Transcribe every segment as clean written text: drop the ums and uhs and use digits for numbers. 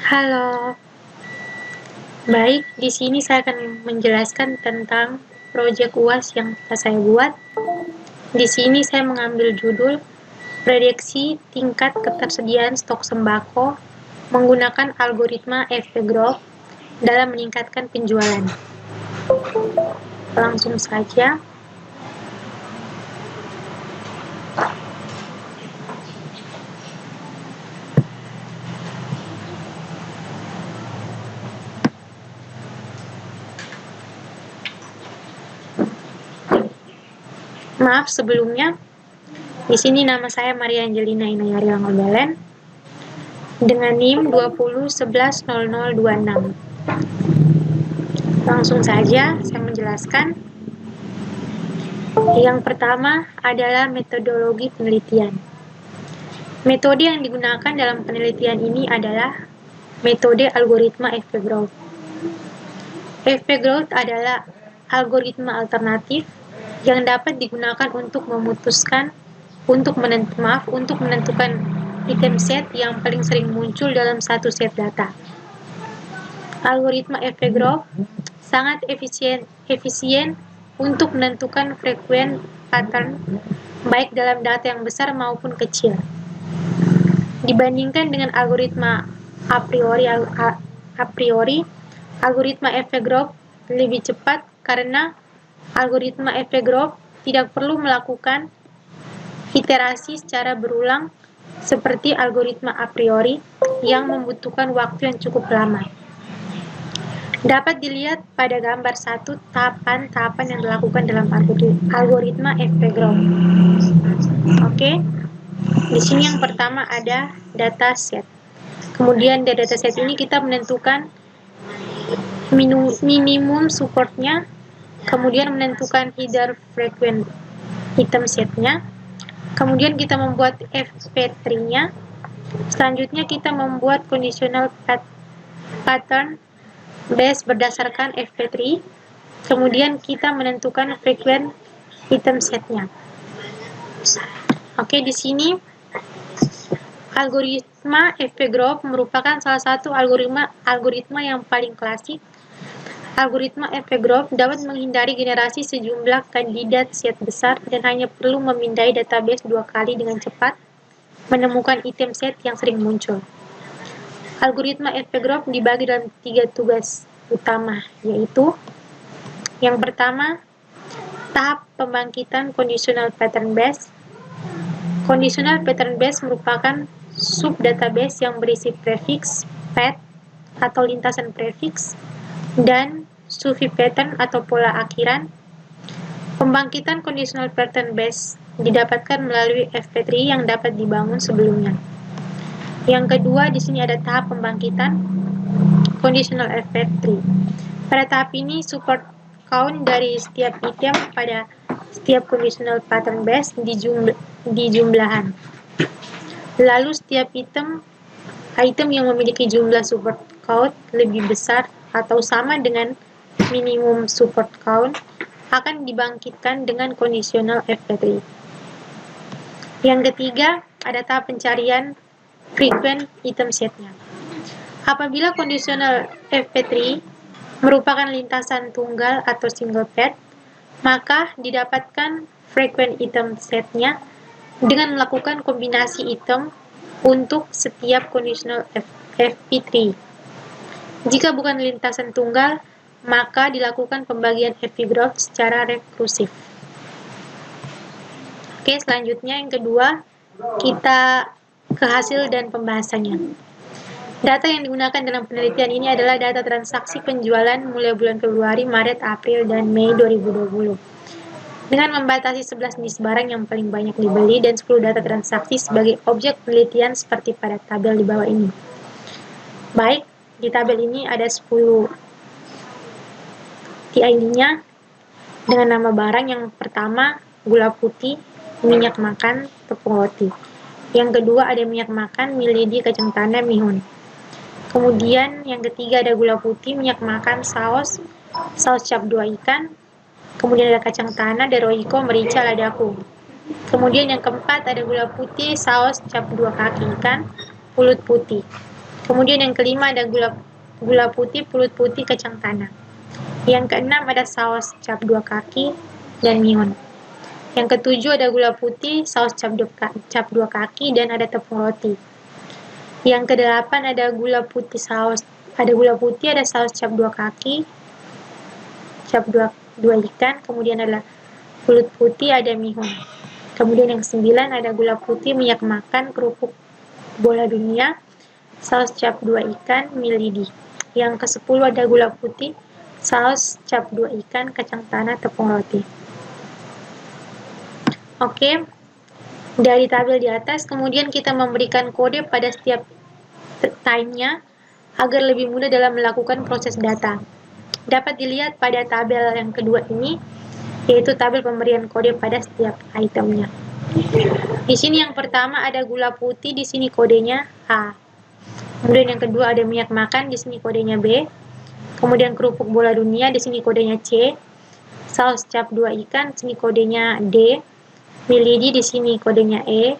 Halo, baik. Di sini saya akan menjelaskan tentang proyek UAS yang telah saya buat. Di sini saya mengambil judul prediksi tingkat ketersediaan stok sembako menggunakan algoritma FP-Growth dalam meningkatkan penjualan. Langsung saja. Maaf sebelumnya. Di sini nama saya Maria Angelina Inayari Langobelen dengan NIM 20110026. Langsung saja saya menjelaskan. Yang pertama adalah metodologi penelitian. Metode yang digunakan dalam penelitian ini adalah metode algoritma FP-Growth. FP-Growth adalah algoritma alternatif yang dapat digunakan untuk menentukan item set yang paling sering muncul dalam satu set data. Algoritma FP-Growth sangat efisien untuk menentukan frekuensi pattern baik dalam data yang besar maupun kecil. Dibandingkan dengan algoritma a priori, algoritma FP-Growth lebih cepat karena algoritma FP-Growth tidak perlu melakukan iterasi secara berulang seperti algoritma a priori yang membutuhkan waktu yang cukup lama. Dapat dilihat pada gambar 1 tahapan-tahapan yang dilakukan dalam algoritma FP-Growth. Oke. Di sini yang pertama ada dataset. Kemudian dari dataset ini kita menentukan minimum supportnya, kemudian menentukan header frequent item setnya, kemudian kita membuat FP3-nya, selanjutnya kita membuat conditional pattern base berdasarkan FP3, kemudian kita menentukan frequent item setnya. Oke, di sini algoritma FP-Growth merupakan salah satu algoritma yang paling klasik. Algoritma FP-Growth dapat menghindari generasi sejumlah kandidat set besar dan hanya perlu memindai database 2 kali dengan cepat menemukan item set yang sering muncul. Algoritma FP-Growth dibagi dalam 3 tugas utama, yaitu yang pertama, tahap pembangkitan conditional pattern base. Conditional pattern base merupakan sub-database yang berisi prefix, path, atau lintasan prefix, dan SUVI pattern atau pola akhiran. Pembangkitan conditional pattern base didapatkan melalui FP3 yang dapat dibangun sebelumnya. Yang kedua, di sini ada tahap pembangkitan conditional FP3. Pada tahap ini, support count dari setiap item pada setiap conditional pattern base dijumlahan. Lalu setiap item yang memiliki jumlah support count lebih besar atau sama dengan minimum support count akan dibangkitkan dengan conditional FP3. Yang ketiga, ada tahap pencarian frequent item setnya. Apabila conditional FP3 merupakan lintasan tunggal atau single path, maka didapatkan frequent item setnya dengan melakukan kombinasi item untuk setiap conditional FP3. Jika bukan lintasan tunggal, maka dilakukan pembagian FP-Growth secara rekursif. Oke, selanjutnya yang kedua, kita ke hasil dan pembahasannya. Data yang digunakan dalam penelitian ini adalah data transaksi penjualan mulai bulan Februari, Maret, April, dan Mei 2020. Dengan membatasi 11 jenis barang yang paling banyak dibeli dan 10 data transaksi sebagai objek penelitian seperti pada tabel di bawah ini. Baik, di tabel ini ada 10 TID-nya dengan nama barang. Yang pertama, gula putih, minyak makan, tepung roti. Yang kedua ada minyak makan, mie lidi, kacang tanah, mihun. Kemudian yang ketiga ada gula putih, minyak makan, saus cap 2 ikan. Kemudian ada kacang tanah, deroiko, merica, ladaku. Kemudian yang keempat ada gula putih, saus cap 2 kaki ikan, pulut putih. Kemudian yang kelima ada gula putih, pulut putih, kacang tanah. Yang keenam ada saus cap 2 kaki dan mihun. Yang ketujuh ada gula putih, saus cap 2 kaki, dan ada tepung roti. Yang kedelapan ada gula putih, ada saus cap 2 kaki, cap 2 ikan, kemudian ada pulut putih, ada mihun. Kemudian yang ke-9 ada gula putih, minyak makan, kerupuk bola dunia, saus cap 2 ikan, mie lidi. Yang ke-10 ada gula putih, saus cap 2 ikan, kacang tanah, tepung roti. Oke, dari tabel di atas, kemudian kita memberikan kode pada setiap time-nya agar lebih mudah dalam melakukan proses data. Dapat dilihat pada tabel yang kedua ini, yaitu tabel pemberian kode pada setiap itemnya. Di sini yang pertama ada gula putih, di sini kodenya A. Kemudian yang kedua ada minyak makan, di sini kodenya B. Kemudian kerupuk bola dunia, di sini kodenya C. Saus cap 2 ikan, di sini kodenya D. Mie lidi, di sini kodenya E.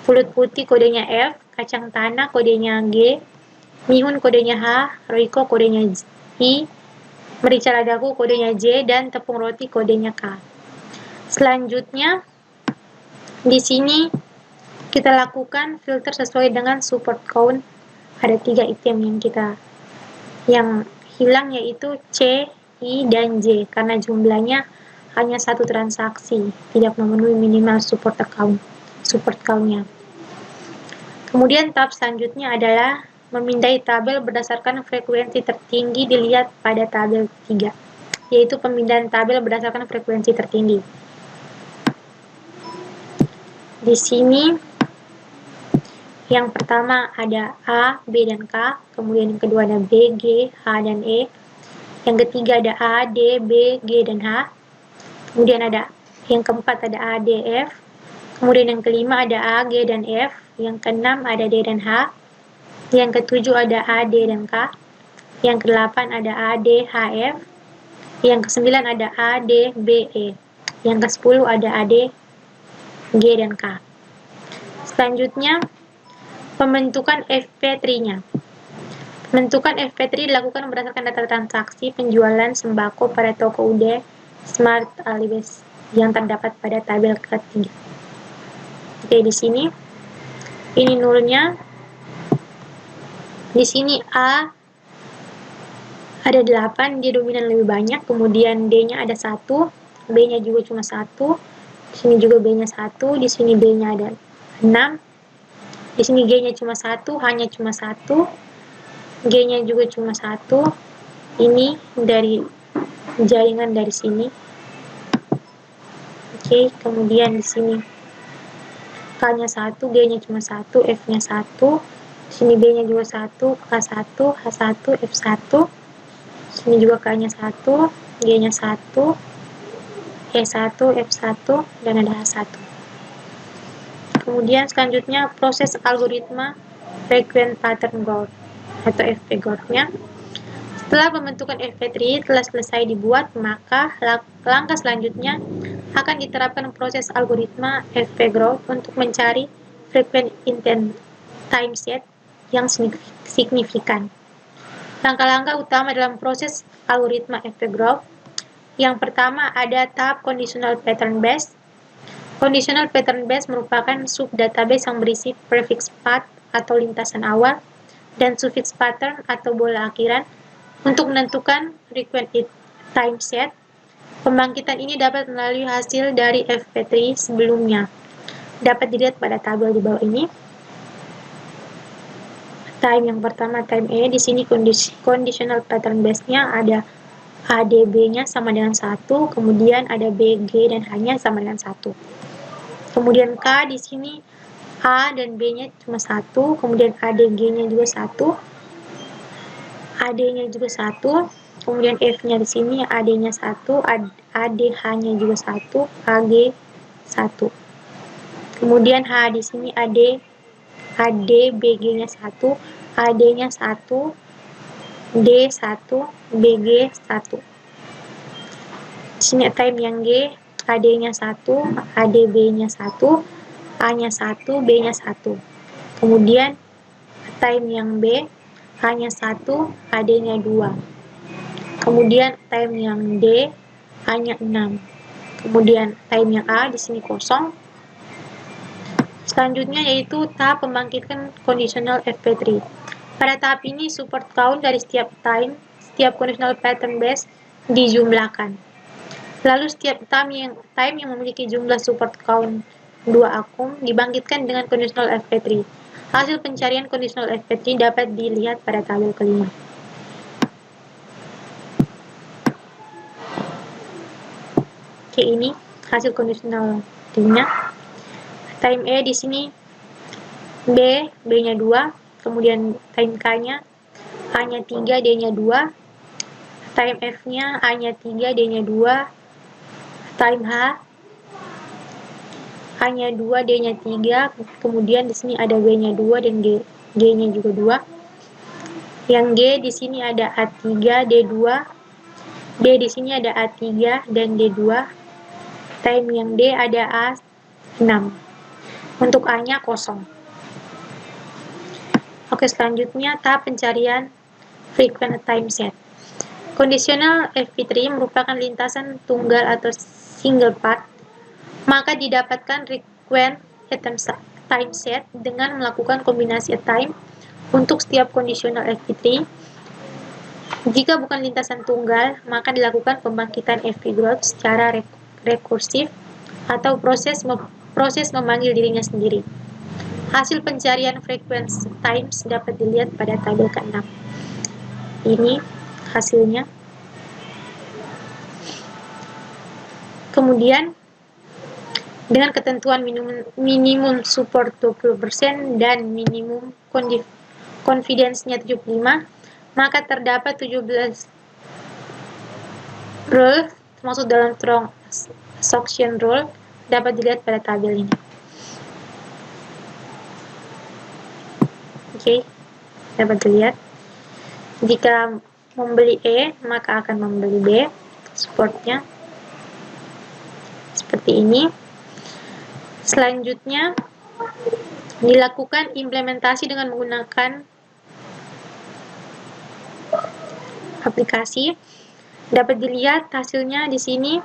Pulut putih kodenya F. Kacang tanah kodenya G. Mihun kodenya H. Royco kodenya I. Merica ladaku kodenya J, dan tepung roti kodenya K. Selanjutnya di sini kita lakukan filter sesuai dengan support count. Ada 3 item yang hilang, yaitu C, I, dan J, karena jumlahnya hanya 1 transaksi, tidak memenuhi minimal support count-nya. Kemudian tahap selanjutnya adalah memindai tabel berdasarkan frekuensi tertinggi, dilihat pada tabel 3, yaitu pemindahan tabel berdasarkan frekuensi tertinggi. Di sini yang pertama ada A, B, dan K, kemudian yang kedua ada B, G, H, dan E. Yang ketiga ada A, D, B, G, dan H. Kemudian ada yang keempat ada A, D, F. Kemudian yang kelima ada A, G, dan F. Yang keenam ada D dan H. Yang ketujuh ada A, D, dan K. Yang kedelapan ada A, D, H, F. Yang kesembilan ada A, D, B, E. Yang ke-10 ada A, D, G, dan K. Selanjutnya, pembentukan FP3-nya. Pembentukan FP3 dilakukan berdasarkan data transaksi penjualan sembako pada toko UD Smart Alibis yang terdapat pada tabel ketiga. Oke, di sini ini nulnya. Di sini A ada 8, dia dominan lebih banyak, kemudian D-nya ada 1, B-nya juga cuma 1, di sini juga B-nya 1, di sini B-nya ada 6, di sini G-nya cuma 1, H-nya cuma 1, G-nya juga cuma 1, ini dari jaringan dari sini. Oke, kemudian di sini K-nya 1, G-nya cuma 1, F-nya 1, di sini B-nya juga 1, K1, H1, F1, di sini juga K-nya 1, G-nya 1, E1, F1, dan ada H1. Kemudian selanjutnya proses algoritma frequent pattern growth atau FP-growth-nya. Setelah pembentukan FP3 telah selesai dibuat, maka langkah selanjutnya akan diterapkan proses algoritma FP-growth untuk mencari frequent intent time set yang signifikan. Langkah-langkah utama dalam proses algoritma FP-growth. Yang pertama ada tahap conditional pattern base. Conditional pattern base merupakan sub-database yang berisi prefix path atau lintasan awal dan suffix pattern atau bola akhiran untuk menentukan frequent time set. Pembangkitan ini dapat melalui hasil dari FP3 sebelumnya. Dapat dilihat pada tabel di bawah ini. Time yang pertama time E, di sini conditional pattern base-nya ada ADB-nya sama dengan 1, kemudian ada BG dan H-nya sama dengan 1. Kemudian K di sini A dan B-nya cuma 1, kemudian ADG-nya juga 1, AD-nya juga 1, kemudian F-nya di sini AD-nya 1, ADH-nya juga 1, AG 1. Kemudian H di sini ADBG-nya 1, AD-nya 1, D1, BG 1. Di sini time yang G, AD-nya 1, ADB-nya 1, A-nya 1, B-nya 1. Kemudian time yang B hanya 1, AD-nya 2. Kemudian time yang D hanya 6. Kemudian time yang A di sini kosong. Selanjutnya yaitu tahap membangkitkan conditional FP3. Pada tahap ini support count dari setiap conditional pattern base dijumlahkan. Lalu setiap time yang memiliki jumlah support count 2 akum dibangkitkan dengan conditional FP3. Hasil pencarian conditional FP3 dapat dilihat pada tabel kelima. Oke, ini hasil conditional nya. Time E di sini B-nya 2, kemudian time K-nya A-nya 3, D-nya 2, time F-nya A-nya 3, D-nya 2, time H A-nya 2, D-nya 3, kemudian di sini ada B-nya 2 dan G-nya juga 2. Yang G di sini ada A3, D2, D di sini ada A3 dan D2. Time yang D ada A6. Untuk A-nya kosong. Oke, selanjutnya tahap pencarian frequent time set. Conditional FP3 merupakan lintasan tunggal atau single part, maka didapatkan frequent time set dengan melakukan kombinasi time untuk setiap conditional FP3. Jika bukan lintasan tunggal, maka dilakukan pembangkitan FP growth secara rekursif atau proses memanggil dirinya sendiri. Hasil pencarian frequency times dapat dilihat pada tabel ke-6. Ini hasilnya. Kemudian dengan ketentuan minimum support 20% dan minimum confidence-nya 75, maka terdapat 17 rule termasuk dalam transaction rule dapat dilihat pada tabel ini. Oke, dapat dilihat. Jika membeli E, maka akan membeli B. Supportnya seperti ini. Selanjutnya dilakukan implementasi dengan menggunakan aplikasi. Dapat dilihat hasilnya di sini.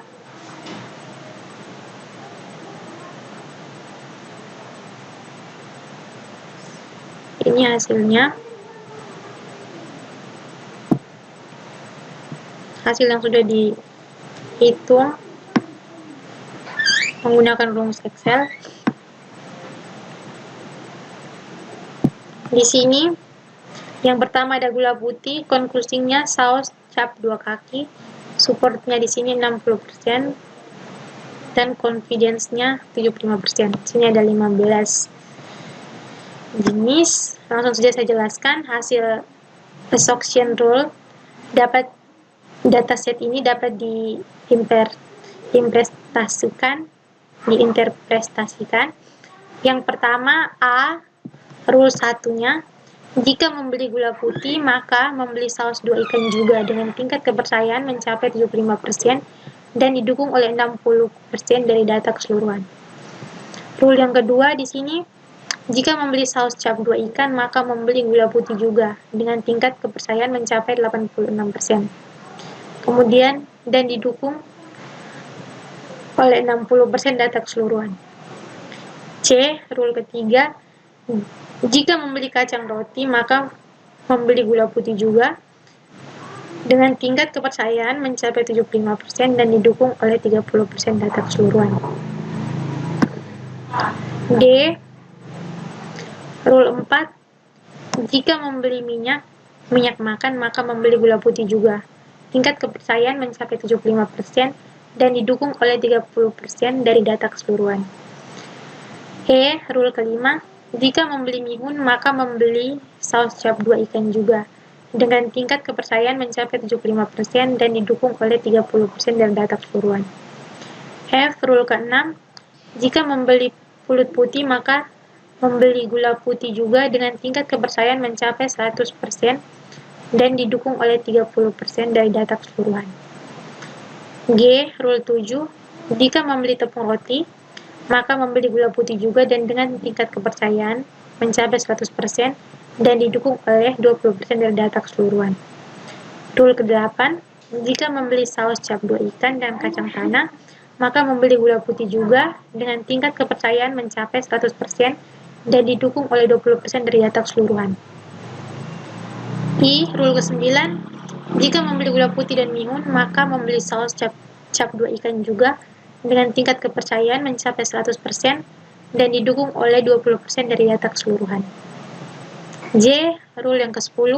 Ini hasilnya. Hasil yang sudah dihitung menggunakan rumus Excel. Di sini yang pertama ada gula putih, konklusinya saus cap 2 kaki, supportnya di sini 60% dan confidence-nya 75%. Di sini ada 15 jenis. Langsung saja saya jelaskan hasil assumption rule. Dataset ini dapat diinterpretasikan. Yang pertama A, rule satunya, jika membeli gula putih maka membeli saus 2 ikan juga dengan tingkat kepercayaan mencapai 75% dan didukung oleh 60% dari data keseluruhan. Rule yang kedua di sini, jika membeli saus cap 2 ikan, maka membeli gula putih juga dengan tingkat kepercayaan mencapai 86%. Kemudian, dan didukung oleh 60% data keseluruhan. C, rule ketiga, jika membeli kacang roti, maka membeli gula putih juga dengan tingkat kepercayaan mencapai 75% dan didukung oleh 30% data keseluruhan. D, rule 4, jika membeli minyak makan, maka membeli gula putih juga. Tingkat kepercayaan mencapai 75% dan didukung oleh 30% dari data keseluruhan. E, rule kelima, jika membeli mihun, maka membeli saus cap 2 ikan juga. Dengan tingkat kepercayaan mencapai 75% dan didukung oleh 30% dari data keseluruhan. F, rule ke-6, jika membeli pulut putih, maka membeli gula putih juga dengan tingkat kepercayaan mencapai 100% dan didukung oleh 30% dari data keseluruhan. G, rule 7, jika membeli tepung roti, maka membeli gula putih juga dan dengan tingkat kepercayaan mencapai 100% dan didukung oleh 20% dari data keseluruhan. Rule ke-8, jika membeli saus cap 2 ikan dan kacang tanah, maka membeli gula putih juga dengan tingkat kepercayaan mencapai 100% dan didukung oleh 20% dari data keseluruhan. Rule ke-9, jika membeli gula putih dan mihun, maka membeli saus cap 2 ikan juga dengan tingkat kepercayaan mencapai 100% dan didukung oleh 20% dari data keseluruhan. Rule yang ke-10,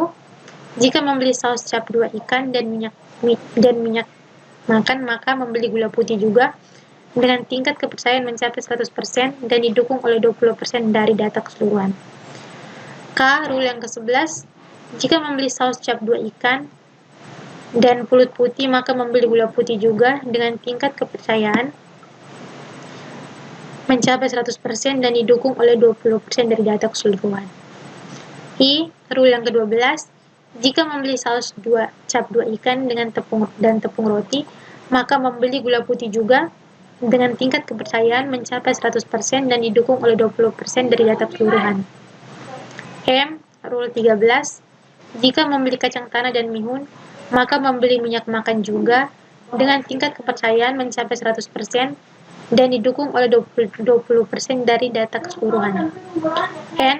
jika membeli saus cap 2 ikan dan minyak makan, maka membeli gula putih juga dengan tingkat kepercayaan mencapai 100% dan didukung oleh 20% dari data keseluruhan. Rule yang ke-11, jika membeli saus cap 2 ikan dan pulut putih, maka membeli gula putih juga dengan tingkat kepercayaan mencapai 100% dan didukung oleh 20% dari data keseluruhan. Rule yang ke-12, jika membeli saus cap 2 ikan dengan tepung roti, maka membeli gula putih juga dengan tingkat kepercayaan mencapai 100% dan didukung oleh 20% dari data keseluruhan. Rule 13, jika membeli kacang tanah dan mihun, maka membeli minyak makan juga dengan tingkat kepercayaan mencapai 100% dan didukung oleh 20% dari data keseluruhan.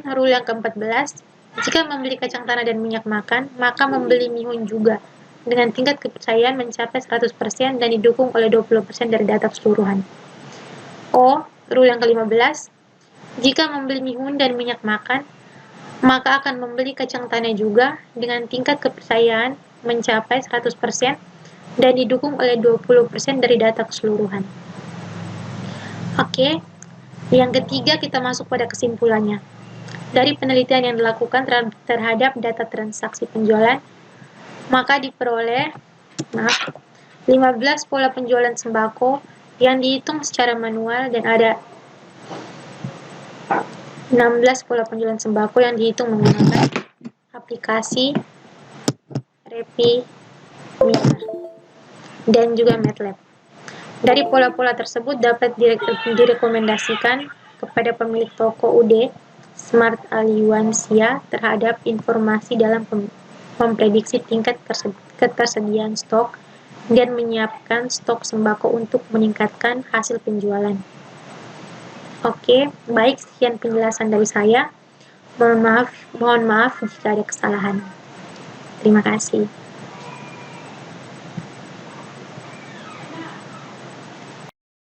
Rule yang ke-14, jika membeli kacang tanah dan minyak makan, maka membeli mihun juga dengan tingkat kepercayaan mencapai 100% dan didukung oleh 20% dari data keseluruhan. Rule yang ke-15, jika membeli mihun dan minyak makan, maka akan membeli kacang tanah juga dengan tingkat kepercayaan mencapai 100% dan didukung oleh 20% dari data keseluruhan. Oke, yang ketiga kita masuk pada kesimpulannya. Dari penelitian yang dilakukan terhadap data transaksi penjualan, maka diperoleh 15 pola penjualan sembako yang dihitung secara manual dan ada 16 pola penjualan sembako yang dihitung menggunakan aplikasi Repi, dan juga MATLAB. Dari pola-pola tersebut dapat direkomendasikan kepada pemilik toko UD Smart Aliwansia terhadap informasi dalam memprediksi tingkat ketersediaan stok dan menyiapkan stok sembako untuk meningkatkan hasil penjualan. Oke, baik, sekian penjelasan dari saya. Mohon maaf jika ada kesalahan. Terima kasih.